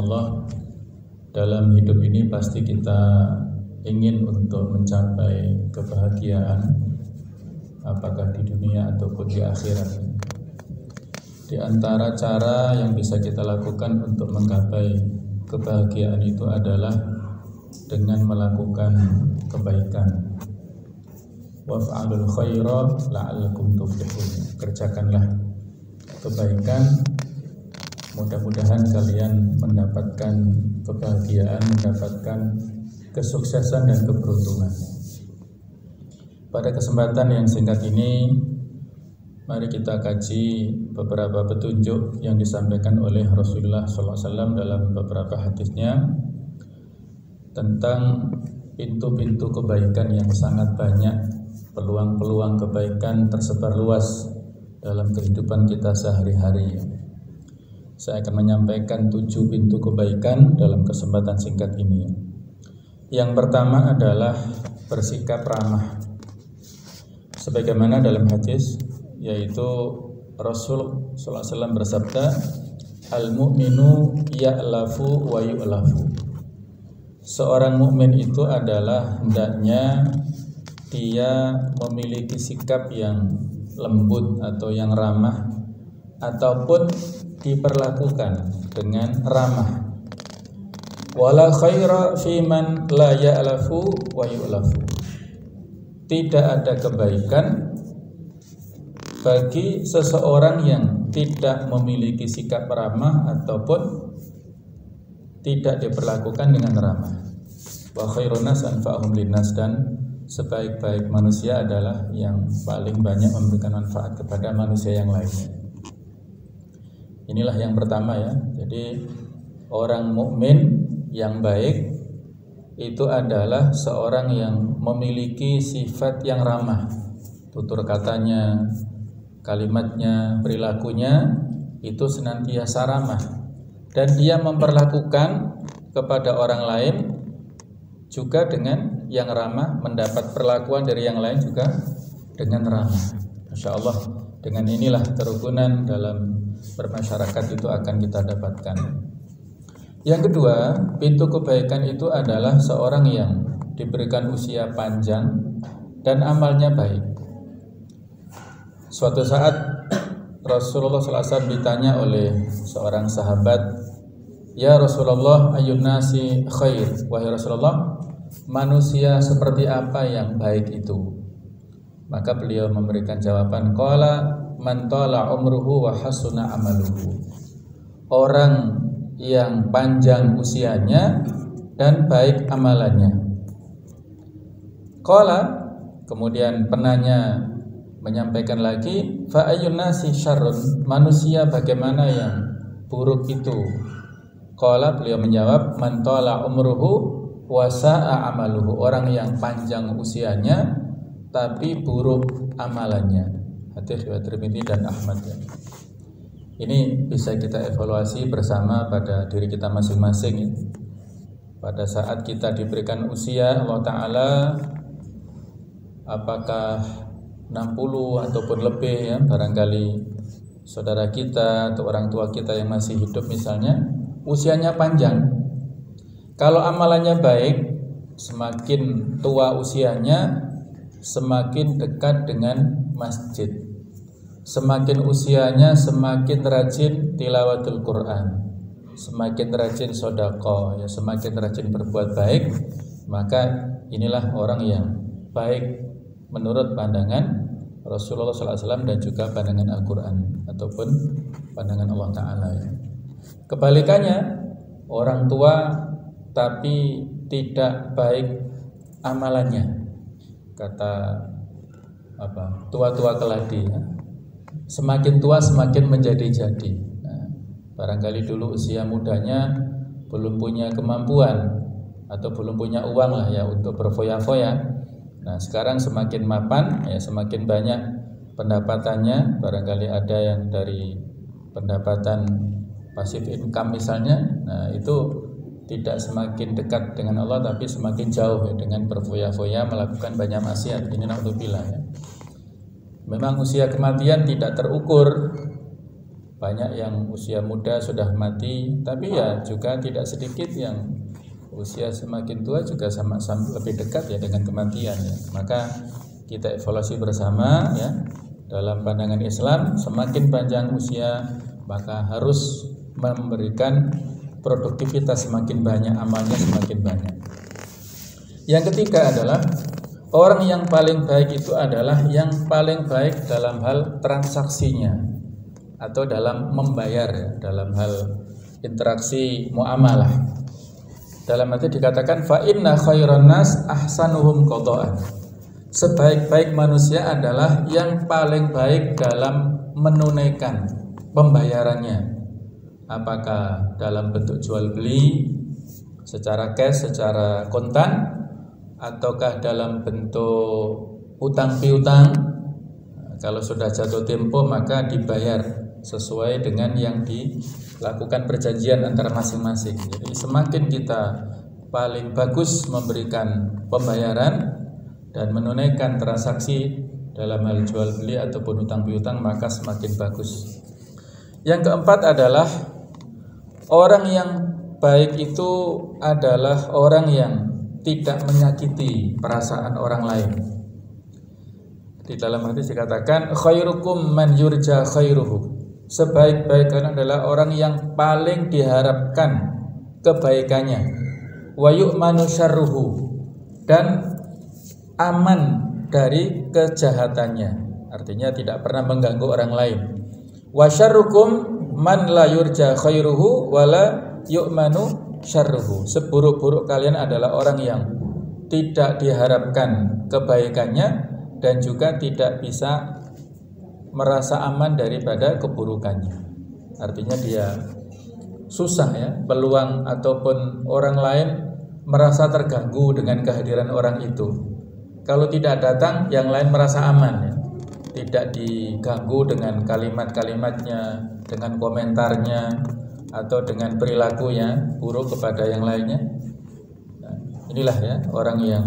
rahimakumullah, dalam hidup ini pasti kita ingin untuk mencapai kebahagiaan, apakah di dunia ataupun di akhirat. Di antara cara yang bisa kita lakukan untuk menggapai kebahagiaan itu adalah dengan melakukan kebaikan. Waf'alul khaira la'allakum tuflihun. Kerjakanlah kebaikan, mudah-mudahan kalian mendapatkan kebahagiaan, mendapatkan kesuksesan dan keberuntungan. Pada kesempatan yang singkat ini, mari kita kaji beberapa petunjuk yang disampaikan oleh Rasulullah SAW dalam beberapa hadisnya tentang pintu-pintu kebaikan yang sangat banyak. Peluang-peluang kebaikan tersebar luas dalam kehidupan kita sehari-hari. Saya akan menyampaikan 7 pintu kebaikan dalam kesempatan singkat ini. Yang pertama adalah bersikap ramah. Sebagaimana dalam hadis, yaitu Rasul SAW bersabda, Al-mu'minu ya'lafu wa yu'lafu. Seorang mukmin itu adalah hendaknya dia memiliki sikap yang lembut atau yang ramah, ataupun diperlakukan dengan ramah. Wala khaira fi man la ya'lafu wa yu'lafu. Tidak ada kebaikan bagi seseorang yang tidak memiliki sikap ramah ataupun tidak diperlakukan dengan ramah. Wa khairun nas anfa'uhum linnas, dan sebaik-baik manusia adalah yang paling banyak memberikan manfaat kepada manusia yang lainnya. Inilah yang pertama ya. Jadi orang mukmin yang baik itu adalah seorang yang memiliki sifat yang ramah. Tutur katanya, kalimatnya, perilakunya itu senantiasa ramah, dan dia memperlakukan kepada orang lain juga dengan yang ramah, mendapat perlakuan dari yang lain juga dengan ramah. Masya Allah, dengan inilah kerukunan dalam bermasyarakat itu akan kita dapatkan. Yang kedua, pintu kebaikan itu adalah seorang yang diberikan usia panjang dan amalnya baik. Suatu saat Rasulullah SAW ditanya oleh seorang sahabat, "Ya Rasulullah, ayyun nasi khair?" Wahai Rasulullah, manusia seperti apa yang baik itu? Maka beliau memberikan jawaban, qala man tala umruhu wa hasuna amaluhu. Orang yang panjang usianya dan baik amalannya. Qala, kemudian penanya menyampaikan lagi, fa ayyun nasi syarrun, manusia bagaimana yang buruk itu? Qala, beliau menjawab, man tala umruhu wa sa'a amaluhu, orang yang panjang usianya tapi buruk amalannya. Hadis riwayat Tirmidzi dan Ahmad. Ini bisa kita evaluasi bersama pada diri kita masing-masing. Pada saat kita diberikan usia Allah Ta'ala, apakah 60 ataupun lebih ya, barangkali saudara kita atau orang tua kita yang masih hidup misalnya, usianya panjang. Kalau amalannya baik, semakin tua usianya, semakin dekat dengan masjid. Semakin usianya, semakin rajin tilawatul Quran, semakin rajin sedekah, ya, semakin rajin berbuat baik. Maka inilah orang yang baik menurut pandangan Rasulullah SAW dan juga pandangan Al-Quran ataupun pandangan Allah Ta'ala ya. Kebalikannya, orang tua tapi tidak baik amalannya, kata tua-tua keladi ya. Semakin tua semakin menjadi-jadi. Nah, barangkali dulu usia mudanya belum punya kemampuan atau belum punya uang lah ya untuk berfoya-foya. Nah, sekarang semakin mapan ya, semakin banyak pendapatannya. Barangkali ada yang dari pendapatan passive income misalnya. Nah, itu tidak semakin dekat dengan Allah tapi semakin jauh ya, dengan berfoya-foya melakukan banyak maksiat. Ini naudzubillah ya. Memang usia kematian tidak terukur banyak yang usia muda sudah mati, tapi ya juga tidak sedikit yang usia semakin tua juga sama-sama lebih dekat ya dengan kematian ya. Maka kita evaluasi bersama ya, dalam pandangan Islam semakin panjang usia maka harus memberikan produktivitas semakin banyak, amalnya semakin banyak. Yang ketiga adalah orang yang paling baik itu adalah yang paling baik dalam hal transaksinya atau dalam membayar ya, dalam hal interaksi muamalah. Dalam arti dikatakan fa inna khairan nas ahsanuhum qada'an. Sebaik-baik manusia adalah yang paling baik dalam menunaikan pembayarannya. Apakah dalam bentuk jual beli secara cash, secara kontan, ataukah dalam bentuk utang piutang. Kalau sudah jatuh tempo maka dibayar sesuai dengan yang dilakukan perjanjian antara masing-masing. Jadi semakin kita paling bagus memberikan pembayaran dan menunaikan transaksi dalam hal jual beli ataupun utang piutang maka semakin bagus. Yang keempat adalah orang yang baik itu adalah orang yang tidak menyakiti perasaan orang lain. Di dalam hadis dikatakan khairukum man yurja khairuhu. Sebaik-baik kalian adalah orang yang paling diharapkan kebaikannya. Wa yu'manu syarruhu, dan aman dari kejahatannya. Artinya tidak pernah mengganggu orang lain. Wa syarrukum man la yurja khairuhu wa la yu'manu syarruhu. Seburuk-buruk kalian adalah orang yang tidak diharapkan kebaikannya dan juga tidak bisa merasa aman daripada keburukannya. Artinya dia susah ya, peluang ataupun orang lain merasa terganggu dengan kehadiran orang itu. Kalau tidak datang, yang lain merasa aman ya. Tidak diganggu dengan kalimat-kalimatnya, dengan komentarnya, atau dengan perilakunya buruk kepada yang lainnya. Nah, inilah ya orang yang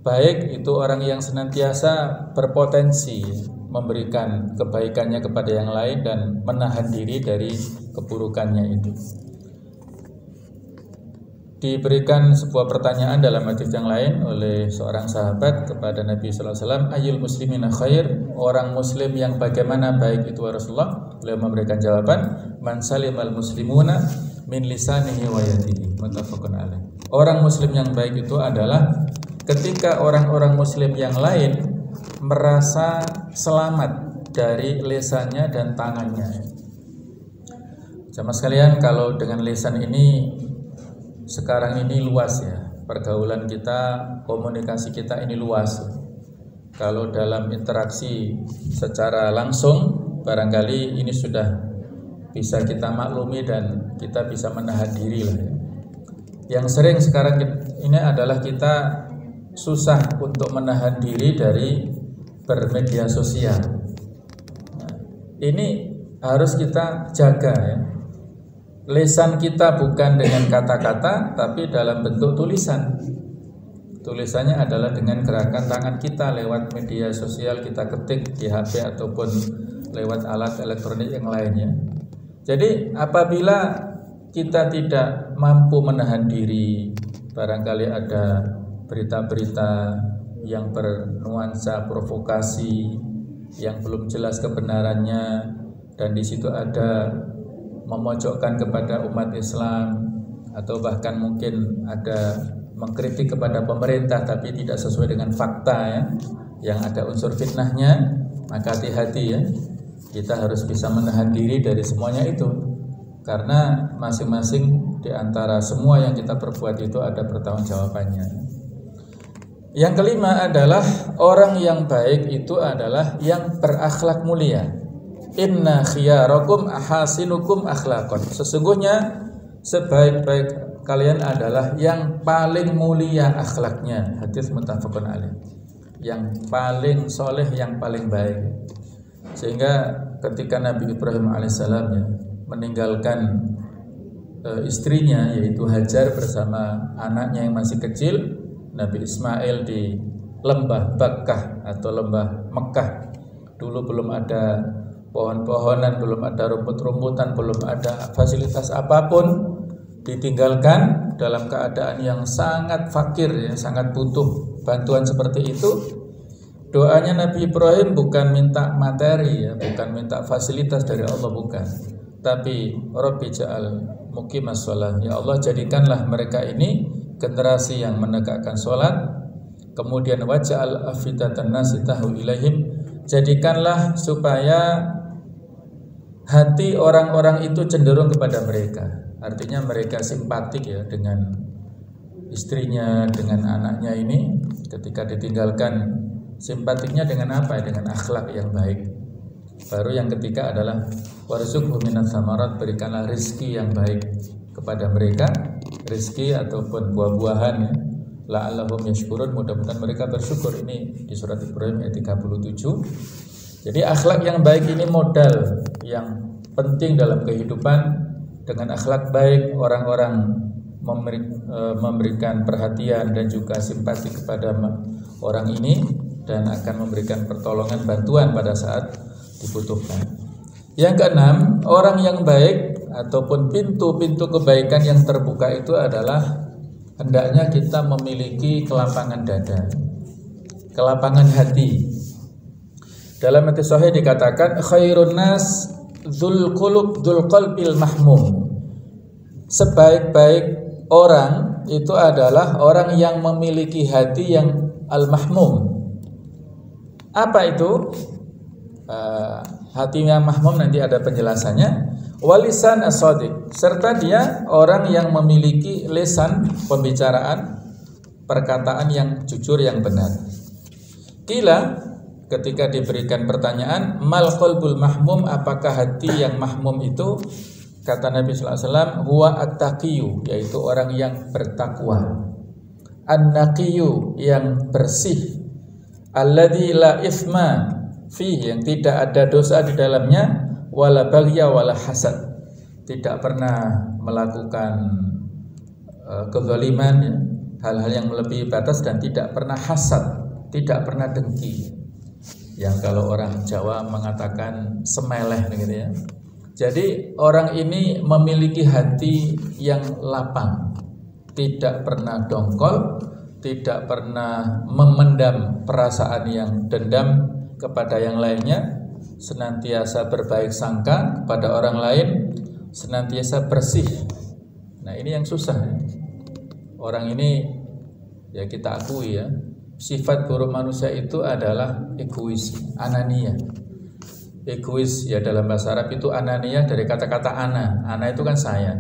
baik, itu orang yang senantiasa berpotensi memberikan kebaikannya kepada yang lain dan menahan diri dari keburukannya itu. Diberikan sebuah pertanyaan dalam hadis yang lain oleh seorang sahabat kepada Nabi sallallahu alaihi wasallam, ayyul muslimina khair, orang muslim yang bagaimana baik itu Rasulullah? Beliau memberikan jawaban, man salimal muslimuna min lisanihi wa yadihi, muttafaqun alaih. Orang muslim yang baik itu adalah ketika orang-orang muslim yang lain merasa selamat dari lisannya dan tangannya. Jamaah sekalian, kalau dengan lisan ini sekarang ini luas ya, pergaulan kita, komunikasi kita ini luas. Kalau dalam interaksi secara langsung barangkali ini sudah bisa kita maklumi dan kita bisa menahan diri lah ya. Yang sering sekarang ini adalah kita susah untuk menahan diri dari bermedia sosial. Nah, ini harus kita jaga ya. Lisan kita bukan dengan kata-kata, tapi dalam bentuk tulisan. Tulisannya adalah dengan gerakan tangan kita lewat media sosial, kita ketik di HP ataupun lewat alat elektronik yang lainnya. Jadi apabila kita tidak mampu menahan diri, barangkali ada berita-berita yang bernuansa provokasi, yang belum jelas kebenarannya, dan di situ ada memojokkan kepada umat Islam, atau bahkan mungkin ada mengkritik kepada pemerintah tapi tidak sesuai dengan fakta ya, yang ada unsur fitnahnya, maka hati-hati ya, kita harus bisa menahan diri dari semuanya itu, karena masing-masing di antara semua yang kita perbuat itu ada pertanggungjawabannya. Yang kelima adalah orang yang baik itu adalah yang berakhlak mulia. Inna khiyarakum ahasinukum akhlaqan. Sesungguhnya sebaik-baik kalian adalah yang paling mulia akhlaknya. Hadis muttafaqun alaih. Yang paling soleh, yang paling baik. Sehingga ketika Nabi Ibrahim alaihissalam ya, meninggalkan istrinya yaitu Hajar bersama anaknya yang masih kecil, Nabi Ismail di lembah Bakkah atau lembah Mekah. Dulu belum ada pohon-pohonan, belum ada rumput-rumputan, belum ada fasilitas apapun, ditinggalkan dalam keadaan yang sangat fakir, ya, sangat butuh bantuan seperti itu. Doanya Nabi Ibrahim bukan minta materi, ya, bukan minta fasilitas dari Allah, bukan. Tapi Rabbi ja'al muqimas shalah, ya Allah jadikanlah mereka ini generasi yang menegakkan sholat. Kemudian waj'al afidatan nasi tahu ilaihim, jadikanlah supaya hati orang-orang itu cenderung kepada mereka. Artinya mereka simpatik, ya, dengan istrinya, dengan anaknya ini. Ketika ditinggalkan, simpatiknya dengan apa? Dengan akhlak yang baik. Baru yang ketiga adalah warzuqhum minas samarat, berikanlah rizki yang baik kepada mereka, rizki ataupun buah-buahan, ya. La'allahum yashkurun, mudah-mudahan mereka bersyukur. Ini di surat Ibrahim ayat 37. Jadi akhlak yang baik ini modal yang penting dalam kehidupan. Dengan akhlak baik, orang-orang memberikan perhatian dan juga simpati kepada orang ini, dan akan memberikan pertolongan, bantuan pada saat dibutuhkan. Yang keenam, orang yang baik ataupun pintu-pintu kebaikan yang terbuka itu adalah hendaknya kita memiliki kelapangan dada, kelapangan hati. Dalam hadis sahih dikatakan khairun nas dzul qulub dzul qalbil mahmum. Sebaik-baik orang itu adalah orang yang memiliki hati yang al-mahmum. Apa itu? Hati yang mahmum nanti ada penjelasannya. Walisan as-shadiq, serta dia orang yang memiliki lisan, pembicaraan, perkataan yang jujur, yang benar. Qila, ketika diberikan pertanyaan, mal qalbul mahmum, apakah hati yang mahmum itu? Kata Nabi sallallahu alaihi wasallam, huwa at-taqiyyu, yaitu orang yang bertakwa. An-naqiyyu, yang bersih. Alladzi la itsma fihi, yang tidak ada dosa di dalamnya, wala baghya wala hasad, tidak pernah melakukan kezaliman, ya, hal-hal yang melebihi batas, dan tidak pernah hasad, tidak pernah dengki. Yang kalau orang Jawa mengatakan semeleh, gitu ya. Jadi orang ini memiliki hati yang lapang, tidak pernah dongkol, tidak pernah memendam perasaan yang dendam kepada yang lainnya, senantiasa berbaik sangka kepada orang lain, senantiasa bersih. Nah, ini yang susah, ya. Orang ini, ya kita akui, ya, sifat buruk manusia itu adalah egois, anania. Egois, ya, dalam bahasa Arab itu anania dari kata-kata ana. Ana itu kan saya.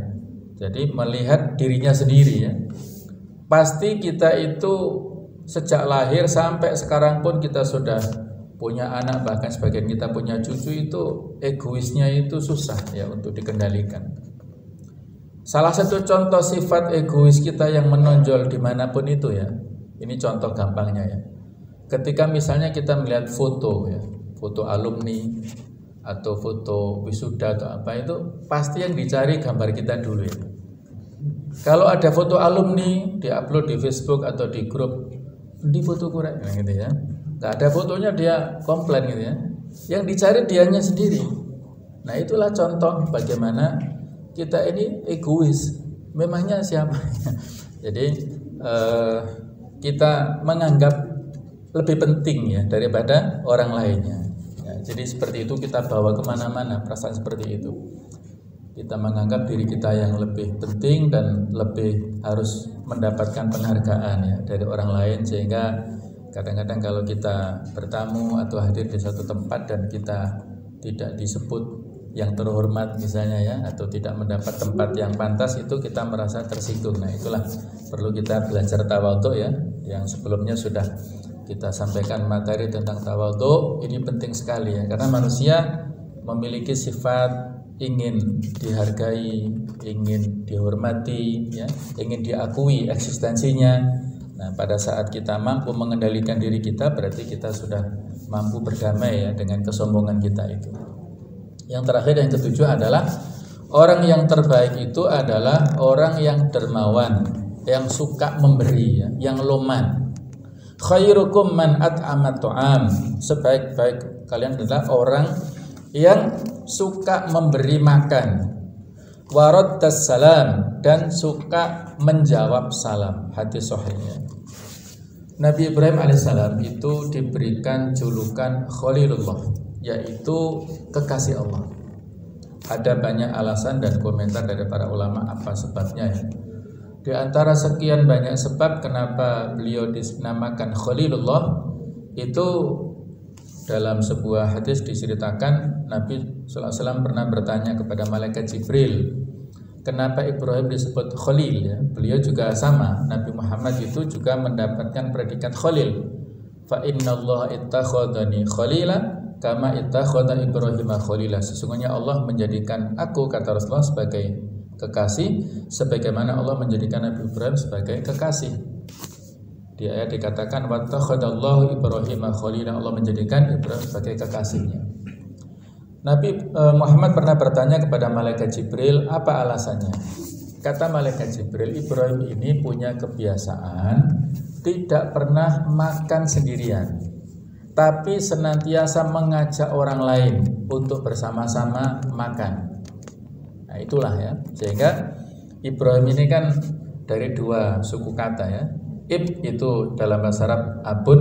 Jadi melihat dirinya sendiri, ya. Pasti kita itu sejak lahir sampai sekarang pun kita sudah punya anak, bahkan sebagian kita punya cucu, itu egoisnya itu susah, ya, untuk dikendalikan. Salah satu contoh sifat egois kita yang menonjol dimanapun itu, ya, ini contoh gampangnya, ya. Ketika misalnya kita melihat foto, ya, foto alumni atau foto wisuda atau apa, itu pasti yang dicari gambar kita dulu, ya. Kalau ada foto alumni diupload di Facebook atau di grup, di foto kurang, gitu ya. Gak ada fotonya, dia komplain, gitu ya. Yang dicari dianya sendiri. Nah, itulah contoh bagaimana kita ini egois. Memangnya siapa? Jadi kita menganggap lebih penting, ya, daripada orang lainnya, ya. Jadi seperti itu kita bawa kemana-mana perasaan seperti itu. Kita menganggap diri kita yang lebih penting dan lebih harus mendapatkan penghargaan, ya, dari orang lain, sehingga kadang-kadang kalau kita bertamu atau hadir di suatu tempat dan kita tidak disebut yang terhormat misalnya, ya, atau tidak mendapat tempat yang pantas, itu kita merasa tersinggung. Nah, itulah perlu kita belajar tawadhu, ya. Yang sebelumnya sudah kita sampaikan materi tentang tawadhu. Ini penting sekali, ya, karena manusia memiliki sifat ingin dihargai, ingin dihormati, ya, ingin diakui eksistensinya. Nah, pada saat kita mampu mengendalikan diri kita, berarti kita sudah mampu berdamai, ya, dengan kesombongan kita itu. Yang terakhir, yang ketujuh adalah orang yang terbaik itu adalah orang yang dermawan, yang suka memberi, ya, yang loman. Khairukum man at'ama tu'am, sebaik-baik kalian adalah orang yang suka memberi makan, waraddas salam, dan suka menjawab salam. Hadis sahihnya. Nabi Ibrahim alaihissalam itu diberikan julukan Khalilullah, yaitu kekasih Allah. Ada banyak alasan dan komentar dari para ulama apa sebabnya ya. Di antara sekian banyak sebab kenapa beliau dinamakan Khalilullah, itu dalam sebuah hadis diceritakan Nabi SAW pernah bertanya kepada malaikat Jibril, kenapa Ibrahim disebut Khalil ya? Beliau juga sama, Nabi Muhammad itu juga mendapatkan predikat Khalil. Fa innallaha ittakhadhani khalila kama ittakhadha Ibrahim khalila. Sesungguhnya Allah menjadikan aku, kata Rasulullah, sebagai kekasih sebagaimana Allah menjadikan Nabi Ibrahim sebagai kekasih. Di ayat dikatakan wattakhadallahu Ibrahim khalila, Allah menjadikan Ibrahim sebagai kekasihnya. Nabi Muhammad pernah bertanya kepada malaikat Jibril, apa alasannya? Kata malaikat Jibril, Ibrahim ini punya kebiasaan tidak pernah makan sendirian, tapi senantiasa mengajak orang lain untuk bersama-sama makan. Nah itulah ya, sehingga Ibrahim ini kan dari dua suku kata ya. Ib itu dalam bahasa Arab abun,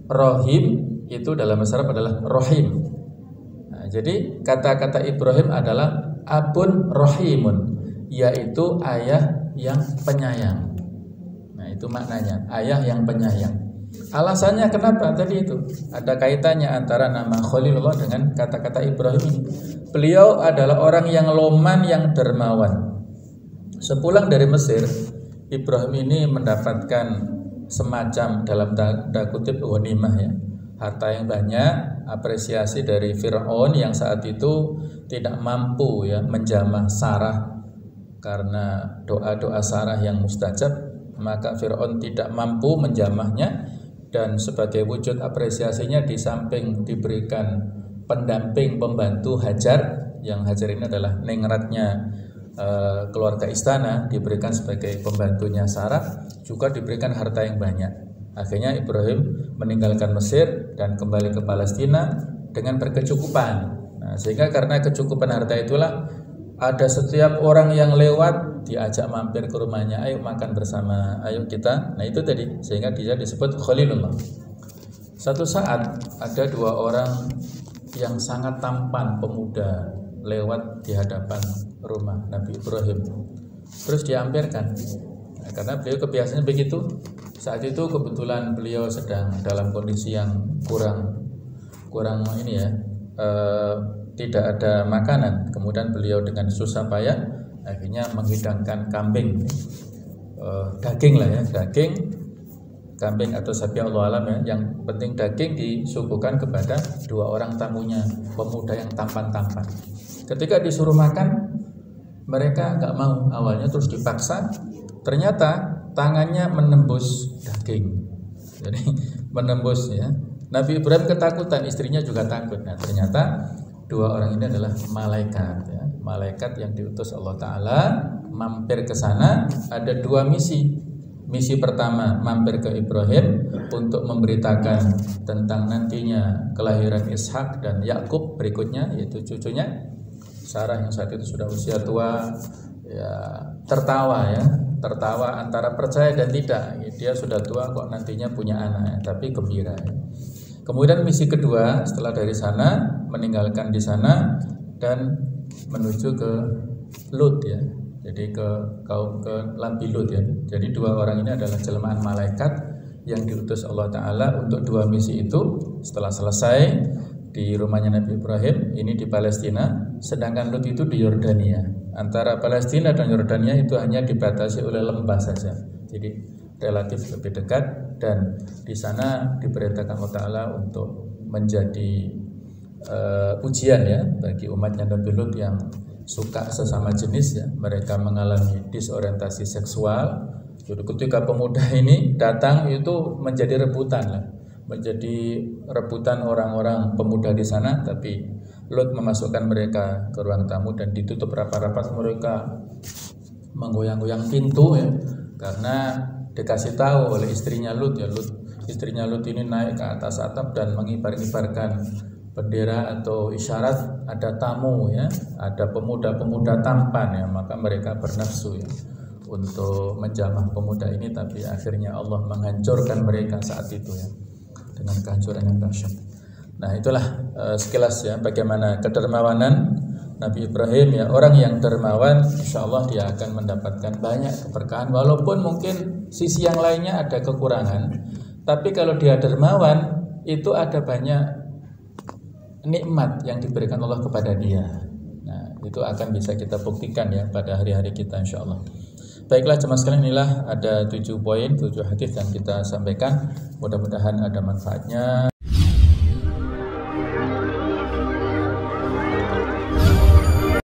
rohim itu dalam bahasa Arab adalah rohim. Nah, jadi kata-kata Ibrahim adalah abun rohimun, yaitu ayah yang penyayang. Nah itu maknanya, ayah yang penyayang. Alasannya kenapa tadi itu? Ada kaitannya antara nama Khalilullah dengan kata-kata Ibrahim ini. Beliau adalah orang yang loman, yang dermawan. Sepulang dari Mesir, Ibrahim ini mendapatkan semacam dalam tanda kutip ghanimah ya, harta yang banyak, apresiasi dari Fir'aun yang saat itu tidak mampu ya menjamah Sarah karena doa-doa Sarah yang mustajab, maka Fir'aun tidak mampu menjamahnya, dan sebagai wujud apresiasinya di samping diberikan pendamping pembantu Hajar, yang Hajar ini adalah ningratnya keluarga istana, diberikan sebagai pembantunya Sarah, juga diberikan harta yang banyak. Akhirnya Ibrahim meninggalkan Mesir dan kembali ke Palestina dengan berkecukupan. Nah, sehingga karena kecukupan harta itulah ada setiap orang yang lewat diajak mampir ke rumahnya, ayo makan bersama, ayo kita. Nah itu tadi, sehingga dia disebut Khalilullah. Satu saat ada dua orang yang sangat tampan, pemuda, lewat di hadapan rumah Nabi Ibrahim, terus diampirkan. Nah, karena beliau kebiasaannya begitu. Saat itu kebetulan beliau sedang dalam kondisi yang kurang ini ya, tidak ada makanan. Kemudian beliau dengan susah payah akhirnya menghidangkan kambing, daging lah ya, daging kambing atau sapi Allah alam ya. Yang penting daging disuguhkan kepada dua orang tamunya, pemuda yang tampan-tampan. Ketika disuruh makan, mereka nggak mau awalnya, terus dipaksa. Ternyata tangannya menembus daging, jadi menembus ya. Nabi Ibrahim ketakutan, istrinya juga takut. Nah ternyata dua orang ini adalah malaikat ya, malaikat yang diutus Allah Ta'ala mampir ke sana. Ada dua misi. Misi pertama mampir ke Ibrahim untuk memberitakan tentang nantinya kelahiran Ishak dan Yakub berikutnya, yaitu cucunya. Sarah yang saat itu sudah usia tua ya, tertawa antara percaya dan tidak. Dia sudah tua kok nantinya punya anak, tapi gembira ya. Kemudian misi kedua setelah dari sana, meninggalkan di sana dan menuju ke Lut ya. Jadi ke Nabi Lut ya. Jadi dua orang ini adalah jelmaan malaikat yang diutus Allah Ta'ala untuk dua misi itu. Setelah selesai di rumahnya Nabi Ibrahim, ini di Palestina, sedangkan Lut itu di Yordania. Antara Palestina dan Yordania itu hanya dibatasi oleh lembah saja, jadi relatif lebih dekat. Dan di sana diperintahkan Allah Ta'ala untuk menjadi ujian ya bagi umatnya Nabi Lut yang suka sesama jenis ya. Mereka mengalami disorientasi seksual. Jadi ketika pemuda ini datang itu menjadi rebutan lah, menjadi rebutan orang-orang pemuda di sana. Tapi Lut memasukkan mereka ke ruang tamu dan ditutup rapat-rapat. Mereka menggoyang-goyang pintu ya, karena dikasih tahu oleh istrinya Lut ya. Istrinya Lut ini naik ke atas atap dan mengibar-ibarkan bendera atau isyarat ada tamu ya, ada pemuda-pemuda tampan ya, maka mereka bernafsu ya untuk menjamah pemuda ini, tapi akhirnya Allah menghancurkan mereka saat itu ya dengan kehancuran yang dahsyat. Nah, itulah sekilas ya bagaimana kedermawanan Nabi Ibrahim ya. Orang yang dermawan insyaallah dia akan mendapatkan banyak keberkahan, walaupun mungkin sisi yang lainnya ada kekurangan, tapi kalau dia dermawan itu ada banyak nikmat yang diberikan Allah kepada dia. Nah, itu akan bisa kita buktikan ya pada hari-hari kita insyaallah. Baiklah jemaah sekalian, inilah ada 7 poin, 7 hadis yang kita sampaikan. Mudah-mudahan ada manfaatnya.